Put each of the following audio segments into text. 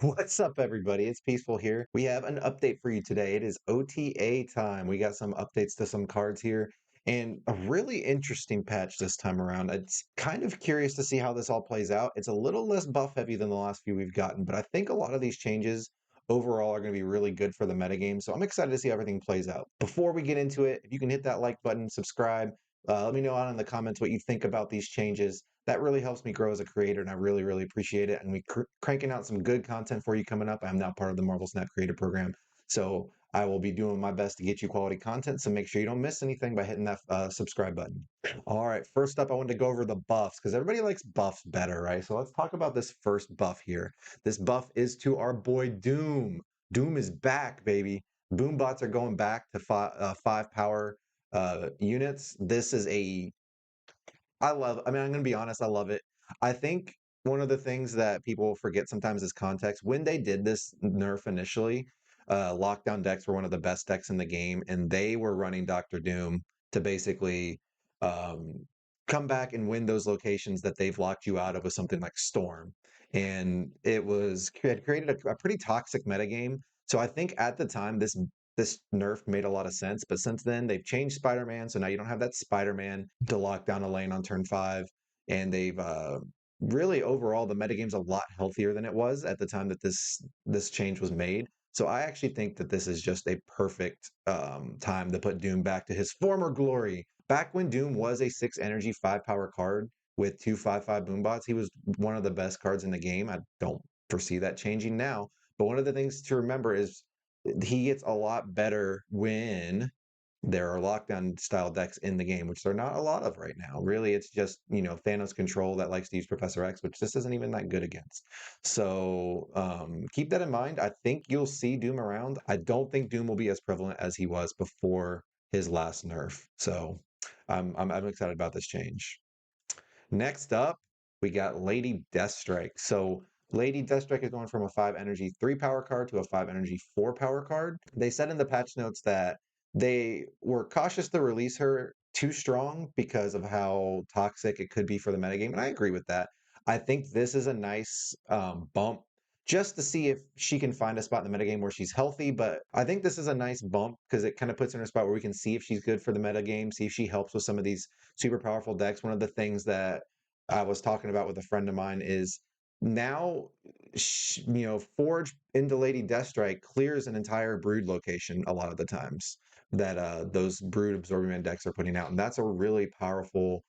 What's up, everybody? It's Peaceful here. We have an update for you today. It is OTA time. We got some updates to some cards here and a really interesting patch this time around. It's kind of curious to see how this all plays out. It's a little less buff heavy than the last few we've gotten, but I think a lot of these changes overall are going to be really good for the metagame. So I'm excited to see how everything plays out. Before we get into it, if you can hit that like button, subscribe, let me know out in the comments what you think about these changes. That really helps me grow as a creator, and I really appreciate it. And we cranking out some good content for you coming up. I'm now part of the Marvel Snap Creator Program, so I will be doing my best to get you quality content. So make sure you don't miss anything by hitting that subscribe button. All right, first up, I wanted to go over the buffs because everybody likes buffs better, right? So let's talk about this first buff here. This buff is to our boy Doom. Doom is back, baby. Boom bots are going back to five power units. This is I mean, I'm going to be honest, I love it. I think one of the things that people forget sometimes is context. When they did this nerf initially, lockdown decks were one of the best decks in the game, and they were running Doctor Doom to basically um, come back and win those locations that they've locked you out of with something like Storm. And it had created a pretty toxic metagame. So I think at the time, this nerf made a lot of sense, but since then they've changed Spider-Man, so now you don't have that Spider-Man to lock down a lane on turn 5, and they've really overall the metagame's a lot healthier than it was at the time that this change was made. So I actually think that this is just a perfect time to put Doom back to his former glory. Back when Doom was a 6 energy 5 power card with 2/5/5 boombots, he was one of the best cards in the game. I don't foresee that changing now. But one of the things to remember is he gets a lot better when there are lockdown style decks in the game, which there are not a lot of right now. Really, it's just, Thanos Control that likes to use Professor X, which this isn't even that good against. So keep that in mind. I think you'll see Doom around. I don't think Doom will be as prevalent as he was before his last nerf. So I'm excited about this change. Next up, we got Lady Deathstrike. So Lady Deathstrike is going from a 5 energy 3 power card to a 5 energy 4 power card. They said in the patch notes that they were cautious to release her too strong because of how toxic it could be for the metagame. And I agree with that. I think this is a nice bump just to see if she can find a spot in the metagame where she's healthy. But I think this is a nice bump because it kind of puts her in a spot where we can see if she's good for the metagame, see if she helps with some of these super powerful decks. One of the things that I was talking about with a friend of mine is now, Forge into Lady Deathstrike clears an entire Brood location a lot of the times that those Brood Absorbing Man decks are putting out, and that's a really powerful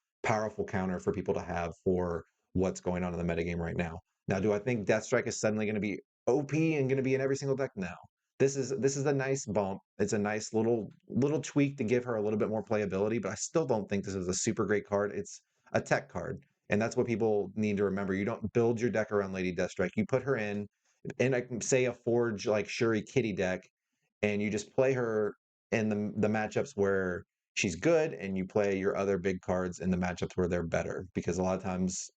counter for people to have for what's going on in the metagame right now. Now, do I think Deathstrike is suddenly going to be OP and going to be in every single deck? No. This is a nice bump. It's a nice little tweak to give her a little bit more playability, but I still don't think this is a super great card. It's a tech card. And that's what people need to remember. You don't build your deck around Lady Deathstrike. You put her in I can say a Forge like Shuri Kitty deck, and you just play her in the matchups where she's good, and you play your other big cards in the matchups where they're better. Because a lot of times,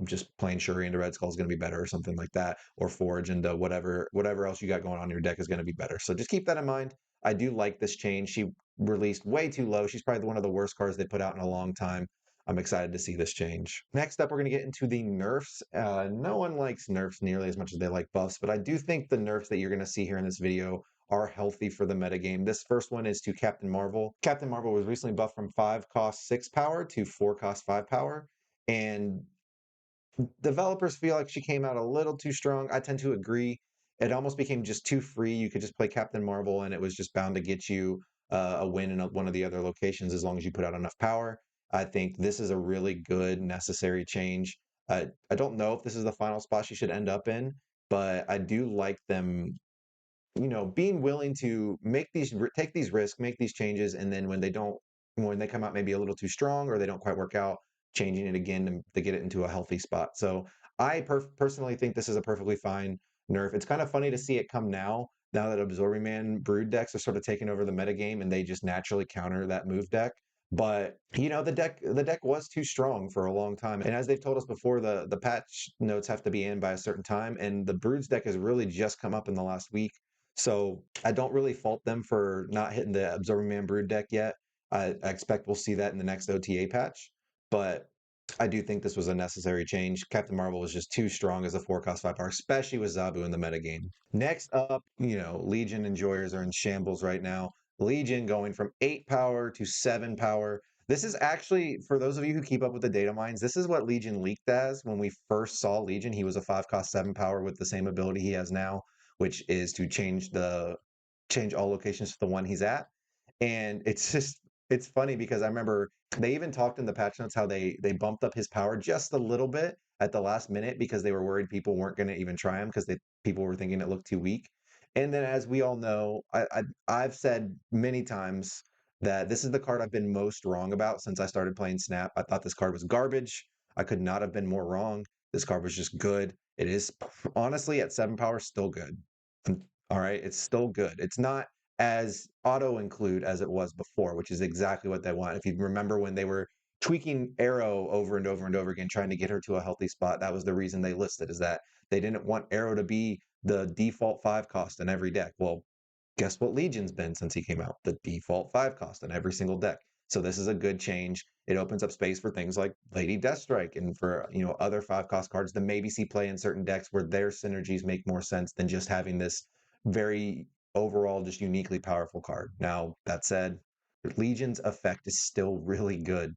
just playing Shuri into Red Skull is going to be better, or something like that, or Forge into whatever else you got going on in your deck is going to be better. So just keep that in mind. I do like this change. She released way too low. She's probably one of the worst cards they put out in a long time. I'm excited to see this change. Next up, we're going to get into the nerfs. No one likes nerfs nearly as much as they like buffs, but I do think the nerfs that you're going to see here in this video are healthy for the metagame. This first one is to Captain Marvel. Captain Marvel was recently buffed from 5 cost 6 power to 4 cost 5 power, and developers feel like she came out a little too strong. I tend to agree. It almost became just too free. You could just play Captain Marvel, and it was just bound to get you a win in one of the other locations as long as you put out enough power. I think this is a really good, necessary change. I don't know if this is the final spot she should end up in, but I do like them, being willing to take these risks, make these changes, and then when they come out maybe a little too strong or they don't quite work out, changing it again to get it into a healthy spot. So I personally think this is a perfectly fine nerf. It's kind of funny to see it come now that Absorbing Man Brood decks are sort of taking over the metagame and they just naturally counter that move deck. But the deck was too strong for a long time, and as they've told us before, the patch notes have to be in by a certain time, and the Broods deck has really just come up in the last week. So I don't really fault them for not hitting the Absorbing Man Brood deck yet. I expect we'll see that in the next OTA patch. But I do think this was a necessary change. Captain Marvel was just too strong as a 4 cost 5 power, especially with Zabu in the metagame. Next up, Legion enjoyers are in shambles right now. Legion going from 8 power to 7 power. This is actually, for those of you who keep up with the data mines, this is what Legion leaked as. When we first saw Legion, he was a 5 cost 7 power with the same ability he has now, which is to change all locations to the one he's at. And it's funny because I remember they even talked in the patch notes how they bumped up his power just a little bit at the last minute because they were worried people weren't going to even try him because people were thinking it looked too weak. And then, as we all know, I've said many times that this is the card I've been most wrong about since I started playing Snap. I thought this card was garbage. I could not have been more wrong. This card was just good. It is honestly at 7 power still good. All right, it's still good. It's not as auto include as it was before, which is exactly what they want. If you remember when they were tweaking Arrow over and over and over again, trying to get her to a healthy spot, that was the reason they listed, is that they didn't want Arrow to be the default 5 cost in every deck. Well, guess what Legion's been since he came out? The default 5 cost in every single deck. So this is a good change. It opens up space for things like Lady Deathstrike and for other 5 cost cards to maybe see play in certain decks where their synergies make more sense than just having this very overall just uniquely powerful card. Now, that said, Legion's effect is still really good.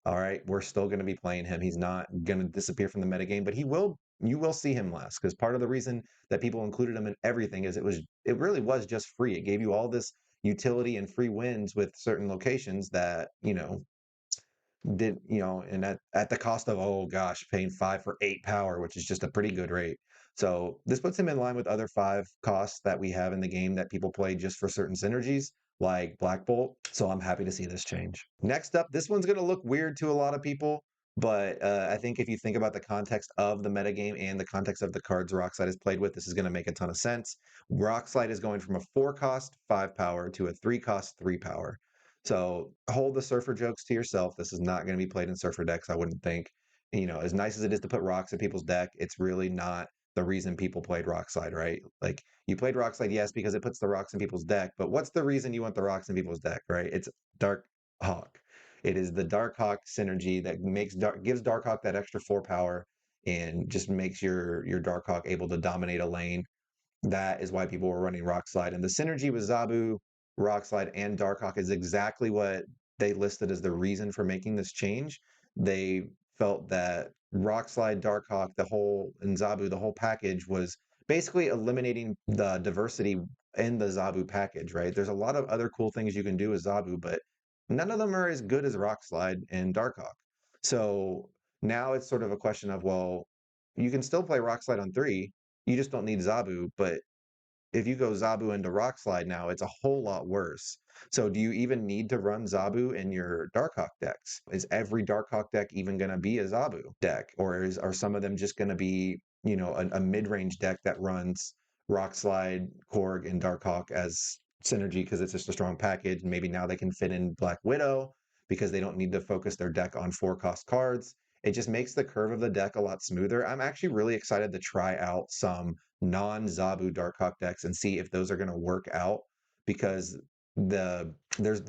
All right, we're still going to be playing him. He's not going to disappear from the metagame, but you will see him less because part of the reason that people included him in everything is it really was just free. It gave you all this utility and free wins with certain locations that, and at the cost of, oh gosh, paying 5 for 8 power, which is just a pretty good rate. So this puts him in line with other 5 costs that we have in the game that people play just for certain synergies, like Black Bolt. So I'm happy to see this change. Next up, this one's going to look weird to a lot of people, but I think if you think about the context of the metagame and the context of the cards Rockslide is played with, this is going to make a ton of sense. Rockslide is going from a 4 cost 5 power to a 3 cost 3 power. So hold the surfer jokes to yourself. This is not going to be played in surfer decks, I wouldn't think. As nice as it is to put rocks in people's deck, it's really not the reason people played Rockslide, right? Like you played Rockslide, yes, because it puts the rocks in people's deck, but what's the reason you want the rocks in people's deck, right? It's Dark Hawk. It is the Dark Hawk synergy that gives Dark Hawk that extra 4 power and just makes your Dark Hawk able to dominate a lane. That is why people were running Rockslide. And the synergy with Zabu, Rockslide, and Darkhawk is exactly what they listed as the reason for making this change. They felt that Rockslide, Darkhawk, and Zabu, the whole package was basically eliminating the diversity in the Zabu package, right? There's a lot of other cool things you can do with Zabu, but none of them are as good as Rockslide and Darkhawk. So now it's sort of a question of, well, you can still play Rockslide on 3, you just don't need Zabu, but if you go Zabu into Rockslide now, it's a whole lot worse. So do you even need to run Zabu in your Darkhawk decks? Is every Darkhawk deck even going to be a Zabu deck? Or are some of them just going to be, a mid-range deck that runs Rockslide, Korg, and Darkhawk as synergy because it's just a strong package? Maybe now they can fit in Black Widow because they don't need to focus their deck on 4 cost cards. It just makes the curve of the deck a lot smoother. I'm actually really excited to try out some non-Zabu Darkhawk decks and see if those are going to work out because the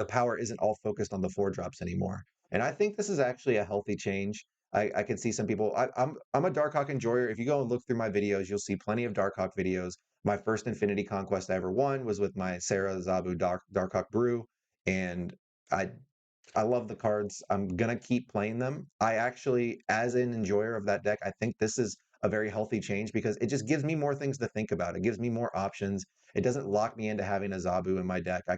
power isn't all focused on the 4 drops anymore. And I think this is actually a healthy change. I can see some people. I'm a Darkhawk enjoyer. If you go and look through my videos, you'll see plenty of Darkhawk videos. My first Infinity Conquest I ever won was with my Sarah Zabu Darkhawk Brew, and I I love the cards. I'm gonna keep playing them. I actually, as an enjoyer of that deck, I think this is a very healthy change because it just gives me more things to think about. It gives me more options. It doesn't lock me into having a Zabu in my deck. I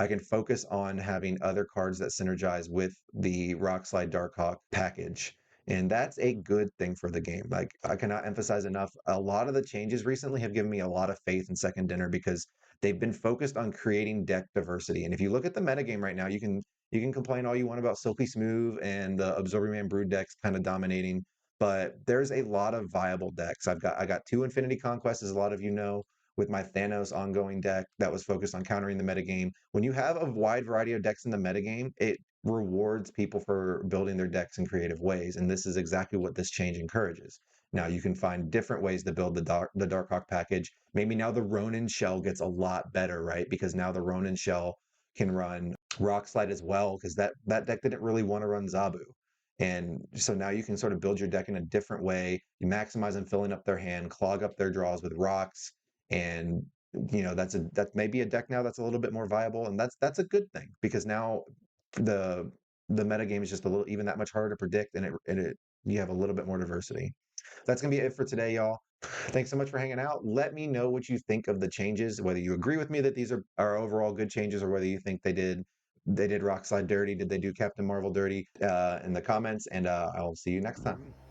can focus on having other cards that synergize with the Rockslide Darkhawk package. And that's a good thing for the game. Like I cannot emphasize enough. A lot of the changes recently have given me a lot of faith in Second Dinner because they've been focused on creating deck diversity. And if you look at the metagame right now, you can complain all you want about Silky Smooth and the Absorbing Man Brood decks kind of dominating, but there's a lot of viable decks. I got 2 Infinity Conquests, as a lot of you know, with my Thanos ongoing deck that was focused on countering the metagame. When you have a wide variety of decks in the metagame, it rewards people for building their decks in creative ways, and this is exactly what this change encourages. Now you can find different ways to build the Darkhawk package. Maybe now the Ronin shell gets a lot better, right? Because now the Ronin shell can run Rockslide as well, because that deck didn't really want to run Zabu. And so now you can sort of build your deck in a different way. You maximize them filling up their hand, clog up their draws with rocks, and that's maybe a deck now that's a little bit more viable, and that's a good thing because now the the meta game is just a little even that much harder to predict, and it you have a little bit more diversity. That's gonna be it for today, y'all. Thanks so much for hanging out. Let me know what you think of the changes, whether you agree with me that these are overall good changes, or whether you think they did Rockslide dirty. Did they do Captain Marvel dirty? In the comments, and I'll see you next time.